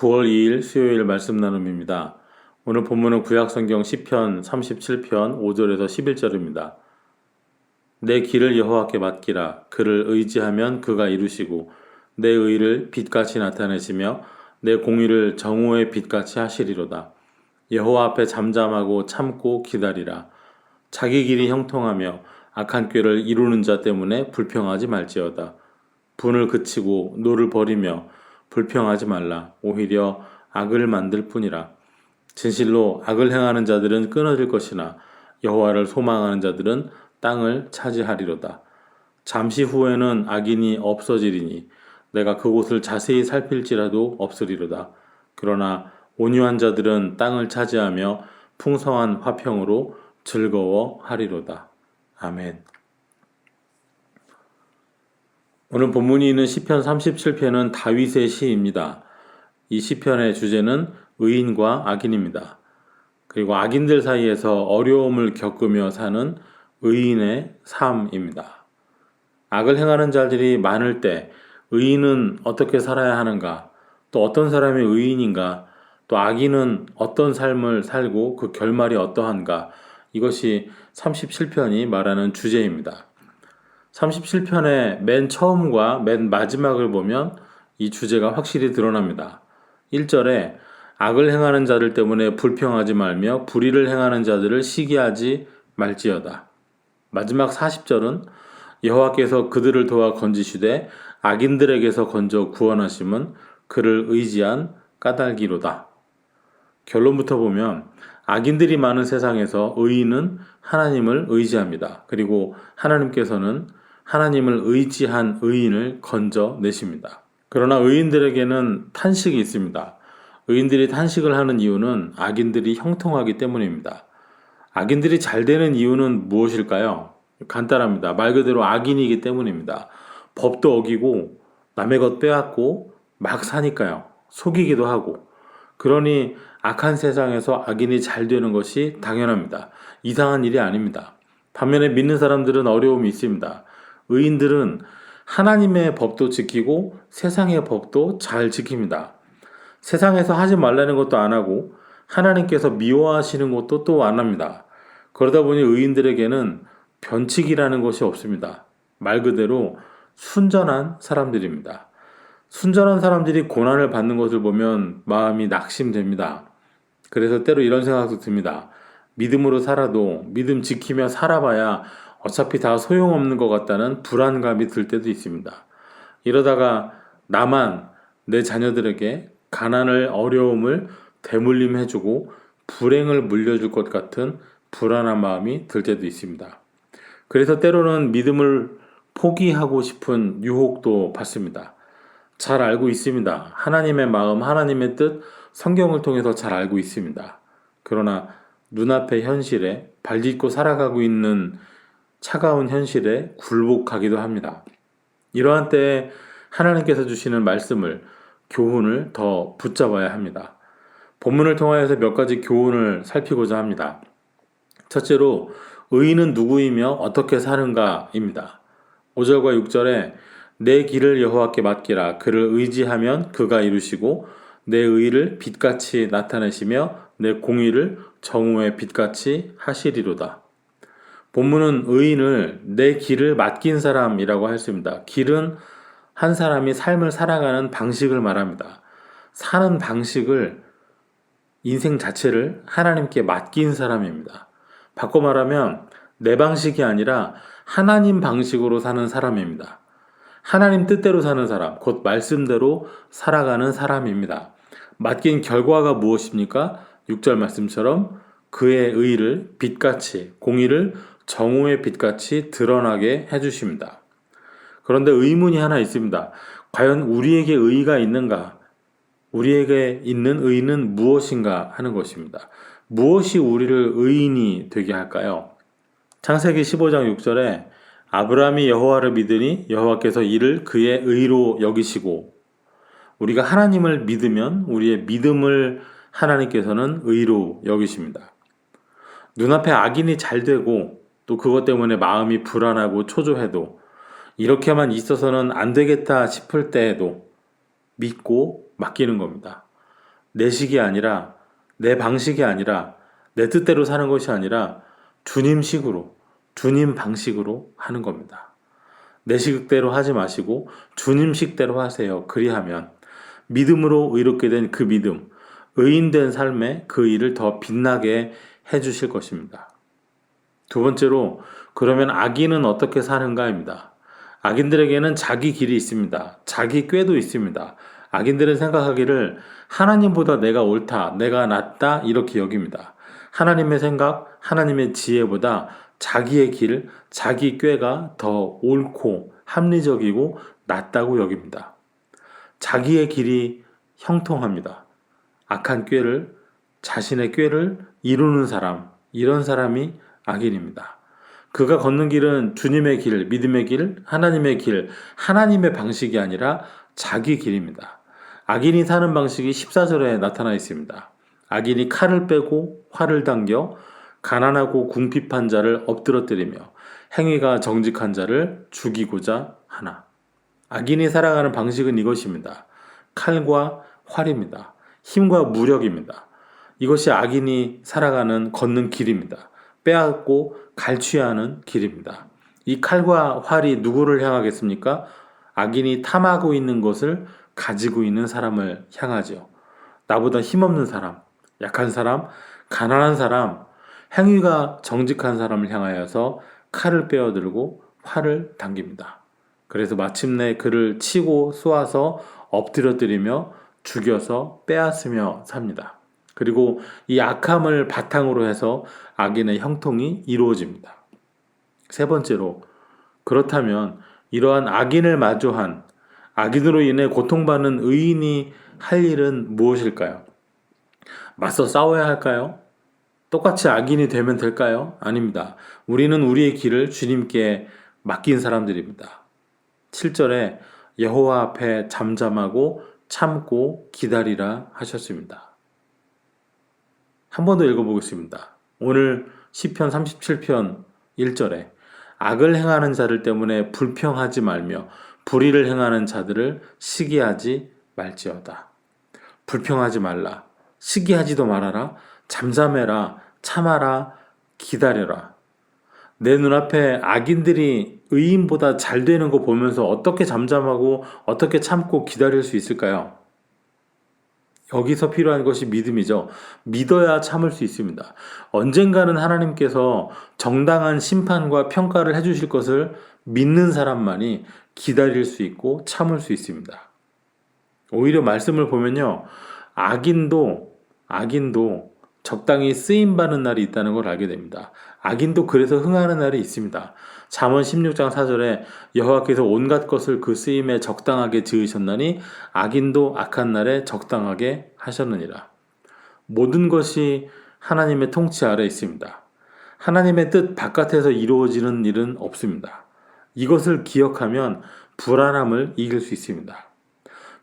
9월 2일 수요일 말씀 나눔입니다. 오늘 본문은 구약성경 시편 37편 5절에서 11절입니다. 내 길을 여호와께 맡기라. 그를 의지하면 그가 이루시고 내 의를 빛같이 나타내시며 내 공의를 정오의 빛같이 하시리로다. 여호와 앞에 잠잠하고 참고 기다리라. 자기 길이 형통하며 악한 꾀를 이루는 자 때문에 불평하지 말지어다. 분을 그치고 노를 버리며 불평하지 말라. 오히려 악을 만들 뿐이라. 진실로 악을 행하는 자들은 끊어질 것이나 여호와를 소망하는 자들은 땅을 차지하리로다. 잠시 후에는 악인이 없어지리니 내가 그곳을 자세히 살필지라도 없으리로다. 그러나 온유한 자들은 땅을 차지하며 풍성한 화평으로 즐거워하리로다. 아멘. 오늘 본문이 있는 시편 37편은 다윗의 시입니다. 이 시편의 주제는 의인과 악인입니다. 그리고 악인들 사이에서 어려움을 겪으며 사는 의인의 삶입니다. 악을 행하는 자들이 많을 때 의인은 어떻게 살아야 하는가, 또 어떤 사람이 의인인가, 또 악인은 어떤 삶을 살고 그 결말이 어떠한가, 이것이 37편이 말하는 주제입니다. 37편의 맨 처음과 맨 마지막을 보면 이 주제가 확실히 드러납니다. 1절에 악을 행하는 자들 때문에 불평하지 말며 불의를 행하는 자들을 시기하지 말지어다. 마지막 40절은 여호와께서 그들을 도와 건지시되 악인들에게서 건져 구원하심은 그를 의지한 까닭이로다. 결론부터 보면 악인들이 많은 세상에서 의인은 하나님을 의지합니다. 그리고 하나님께서는 하나님을 의지한 의인을 건져내십니다. 그러나 의인들에게는 탄식이 있습니다. 의인들이 탄식을 하는 이유는 악인들이 형통하기 때문입니다. 악인들이 잘 되는 이유는 무엇일까요? 간단합니다. 말 그대로 악인이기 때문입니다. 법도 어기고 남의 것 빼앗고 막 사니까요. 속이기도 하고. 그러니 악한 세상에서 악인이 잘 되는 것이 당연합니다. 이상한 일이 아닙니다. 반면에 믿는 사람들은 어려움이 있습니다. 의인들은 하나님의 법도 지키고 세상의 법도 잘 지킵니다. 세상에서 하지 말라는 것도 안 하고 하나님께서 미워하시는 것도 또 안 합니다. 그러다 보니 의인들에게는 변칙이라는 것이 없습니다. 말 그대로 순전한 사람들입니다. 순전한 사람들이 고난을 받는 것을 보면 마음이 낙심됩니다. 그래서 때로 이런 생각도 듭니다. 믿음으로 살아도 믿음 지키며 살아봐야 어차피 다 소용없는 것 같다는 불안감이 들 때도 있습니다. 이러다가 나만 내 자녀들에게 가난을 어려움을 대물림해주고 불행을 물려줄 것 같은 불안한 마음이 들 때도 있습니다. 그래서 때로는 믿음을 포기하고 싶은 유혹도 받습니다. 잘 알고 있습니다. 하나님의 마음, 하나님의 뜻, 성경을 통해서 잘 알고 있습니다. 그러나 눈앞의 현실에 발딛고 살아가고 있는 차가운 현실에 굴복하기도 합니다. 이러한 때에 하나님께서 주시는 말씀을, 교훈을 더 붙잡아야 합니다. 본문을 통하여서 몇 가지 교훈을 살피고자 합니다. 첫째로 의인은 누구이며 어떻게 사는가입니다. 5절과 6절에 내 길을 여호와께 맡기라. 그를 의지하면 그가 이루시고 내 의를 빛같이 나타내시며 내 공의를 정오의 빛같이 하시리로다. 본문은 의인을 내 길을 맡긴 사람이라고 했습니다. 길은 한 사람이 삶을 살아가는 방식을 말합니다. 사는 방식을, 인생 자체를 하나님께 맡긴 사람입니다. 바꿔 말하면 내 방식이 아니라 하나님 방식으로 사는 사람입니다. 하나님 뜻대로 사는 사람, 곧 말씀대로 살아가는 사람입니다. 맡긴 결과가 무엇입니까? 6절 말씀처럼 그의 의를 빛같이, 공의를 정오의 빛같이 드러나게 해주십니다. 그런데 의문이 하나 있습니다. 과연 우리에게 의가 있는가? 우리에게 있는 의는 무엇인가 하는 것입니다. 무엇이 우리를 의인이 되게 할까요? 창세기 15장 6절에 아브라함이 여호와를 믿으니 여호와께서 이를 그의 의로 여기시고, 우리가 하나님을 믿으면 우리의 믿음을 하나님께서는 의로 여기십니다. 눈앞에 악인이 잘 되고 또 그것 때문에 마음이 불안하고 초조해도 이렇게만 있어서는 안 되겠다 싶을 때에도 믿고 맡기는 겁니다. 내 식이 아니라, 내 방식이 아니라, 내 뜻대로 사는 것이 아니라 주님식으로, 주님 방식으로 하는 겁니다. 내 식대로 하지 마시고 주님식대로 하세요. 그리하면 믿음으로 의롭게 된 그 믿음, 의인된 삶에 그 일을 더 빛나게 해주실 것입니다. 두 번째로, 그러면 악인은 어떻게 사는가입니다. 악인들에게는 자기 길이 있습니다. 자기 꾀도 있습니다. 악인들은 생각하기를 하나님보다 내가 옳다, 내가 낫다 이렇게 여깁니다. 하나님의 생각, 하나님의 지혜보다 자기의 길, 자기 꾀가 더 옳고 합리적이고 낫다고 여깁니다. 자기의 길이 형통합니다. 악한 꾀를, 자신의 꾀를 이루는 사람, 이런 사람이 악인입니다. 그가 걷는 길은 주님의 길, 믿음의 길, 하나님의 길, 하나님의 방식이 아니라 자기 길입니다. 악인이 사는 방식이 14절에 나타나 있습니다. 악인이 칼을 빼고 활을 당겨 가난하고 궁핍한 자를 엎드러뜨리며 행위가 정직한 자를 죽이고자 하나. 악인이 살아가는 방식은 이것입니다. 칼과 활입니다. 힘과 무력입니다. 이것이 악인이 살아가는 걷는 길입니다. 빼앗고 갈취하는 길입니다. 이 칼과 활이 누구를 향하겠습니까? 악인이 탐하고 있는 것을 가지고 있는 사람을 향하지요. 나보다 힘없는 사람, 약한 사람, 가난한 사람, 행위가 정직한 사람을 향하여서 칼을 빼어들고 활을 당깁니다. 그래서 마침내 그를 치고 쏘아서 엎드려뜨리며 죽여서 빼앗으며 삽니다. 그리고 이 악함을 바탕으로 해서 악인의 형통이 이루어집니다. 세 번째로, 그렇다면 이러한 악인을 마주한, 악인으로 인해 고통받는 의인이 할 일은 무엇일까요? 맞서 싸워야 할까요? 똑같이 악인이 되면 될까요? 아닙니다. 우리는 우리의 길을 주님께 맡긴 사람들입니다. 7절에 여호와 앞에 잠잠하고 참고 기다리라 하셨습니다. 한 번 더 읽어보겠습니다. 오늘 시편 37편 1절에 악을 행하는 자들 때문에 불평하지 말며 불의를 행하는 자들을 시기하지 말지어다. 불평하지 말라. 시기하지도 말아라. 잠잠해라. 참아라. 기다려라. 내 눈앞에 악인들이 의인보다 잘 되는 거 보면서 어떻게 잠잠하고 어떻게 참고 기다릴 수 있을까요? 여기서 필요한 것이 믿음이죠. 믿어야 참을 수 있습니다. 언젠가는 하나님께서 정당한 심판과 평가를 해주실 것을 믿는 사람만이 기다릴 수 있고 참을 수 있습니다. 오히려 말씀을 보면요, 악인도 적당히 쓰임받는 날이 있다는 걸 알게 됩니다. 악인도 그래서 흥하는 날이 있습니다. 잠언 16장 4절에 여호와께서 온갖 것을 그 쓰임에 적당하게 지으셨나니 악인도 악한 날에 적당하게 하셨느니라. 모든 것이 하나님의 통치 아래 있습니다. 하나님의 뜻 바깥에서 이루어지는 일은 없습니다. 이것을 기억하면 불안함을 이길 수 있습니다.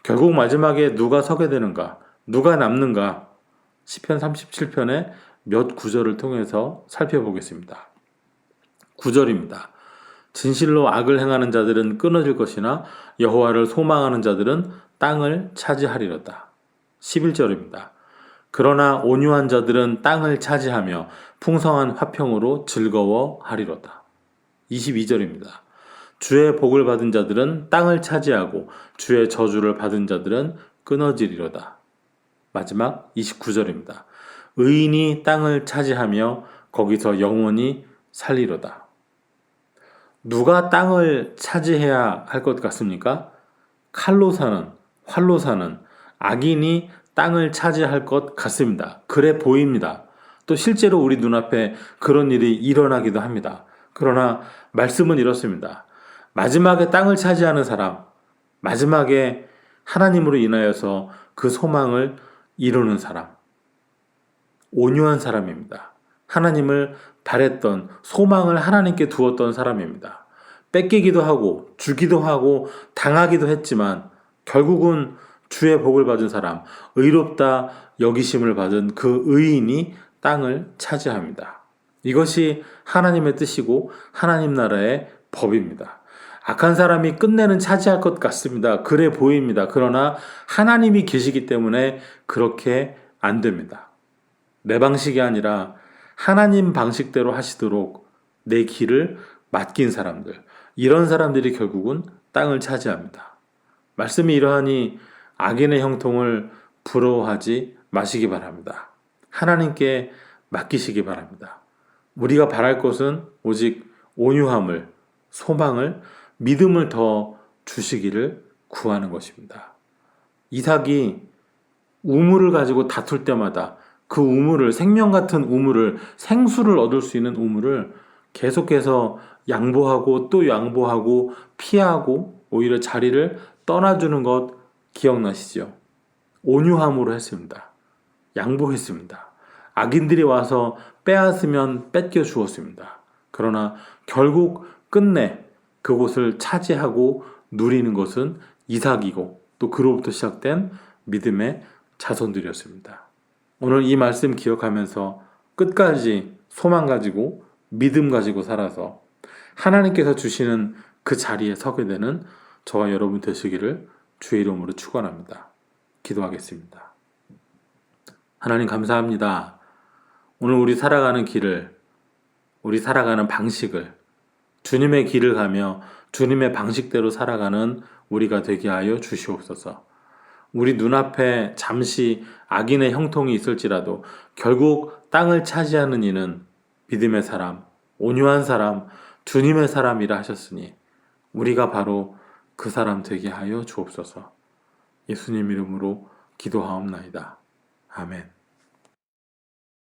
결국 마지막에 누가 서게 되는가, 누가 남는가, 시편 37편의 몇 구절을 통해서 살펴보겠습니다. 9절입니다. 진실로 악을 행하는 자들은 끊어질 것이나 여호와를 소망하는 자들은 땅을 차지하리로다. 11절입니다. 그러나 온유한 자들은 땅을 차지하며 풍성한 화평으로 즐거워하리로다. 22절입니다. 주의 복을 받은 자들은 땅을 차지하고 주의 저주를 받은 자들은 끊어지리로다. 마지막 29절입니다. 의인이 땅을 차지하며 거기서 영원히 살리로다. 누가 땅을 차지해야 할 것 같습니까? 칼로 사는, 활로 사는 악인이 땅을 차지할 것 같습니다. 그래 보입니다. 또 실제로 우리 눈앞에 그런 일이 일어나기도 합니다. 그러나 말씀은 이렇습니다. 마지막에 땅을 차지하는 사람, 마지막에 하나님으로 인하여서 그 소망을 이루는 사람, 온유한 사람입니다. 하나님을 바랬던, 소망을 하나님께 두었던 사람입니다. 뺏기기도 하고 주기도 하고 당하기도 했지만 결국은 주의 복을 받은 사람, 의롭다 여기심을 받은 그 의인이 땅을 차지합니다. 이것이 하나님의 뜻이고 하나님 나라의 법입니다. 악한 사람이 끝내는 차지할 것 같습니다. 그래 보입니다. 그러나 하나님이 계시기 때문에 그렇게 안 됩니다. 내 방식이 아니라 하나님 방식대로 하시도록 내 길을 맡긴 사람들, 이런 사람들이 결국은 땅을 차지합니다. 말씀이 이러하니 악인의 형통을 부러워하지 마시기 바랍니다. 하나님께 맡기시기 바랍니다. 우리가 바랄 것은 오직 온유함을, 소망을, 믿음을 더 주시기를 구하는 것입니다. 이삭이 우물을 가지고 다툴 때마다 그 우물을, 생명 같은 우물을, 생수를 얻을 수 있는 우물을 계속해서 양보하고 또 양보하고 피하고 오히려 자리를 떠나주는 것 기억나시죠? 온유함으로 했습니다. 양보했습니다. 악인들이 와서 빼앗으면 뺏겨 주었습니다. 그러나 결국 끝내 그곳을 차지하고 누리는 것은 이삭이고 또 그로부터 시작된 믿음의 자손들이었습니다. 오늘 이 말씀 기억하면서 끝까지 소망 가지고 믿음 가지고 살아서 하나님께서 주시는 그 자리에 서게 되는 저와 여러분 되시기를 주의 이름으로 축원합니다. 기도하겠습니다. 하나님 감사합니다. 오늘 우리 살아가는 길을, 우리 살아가는 방식을 주님의 길을 가며 주님의 방식대로 살아가는 우리가 되게 하여 주시옵소서. 우리 눈앞에 잠시 악인의 형통이 있을지라도 결국 땅을 차지하는 이는 믿음의 사람, 온유한 사람, 주님의 사람이라 하셨으니 우리가 바로 그 사람 되게 하여 주옵소서. 예수님 이름으로 기도하옵나이다. 아멘.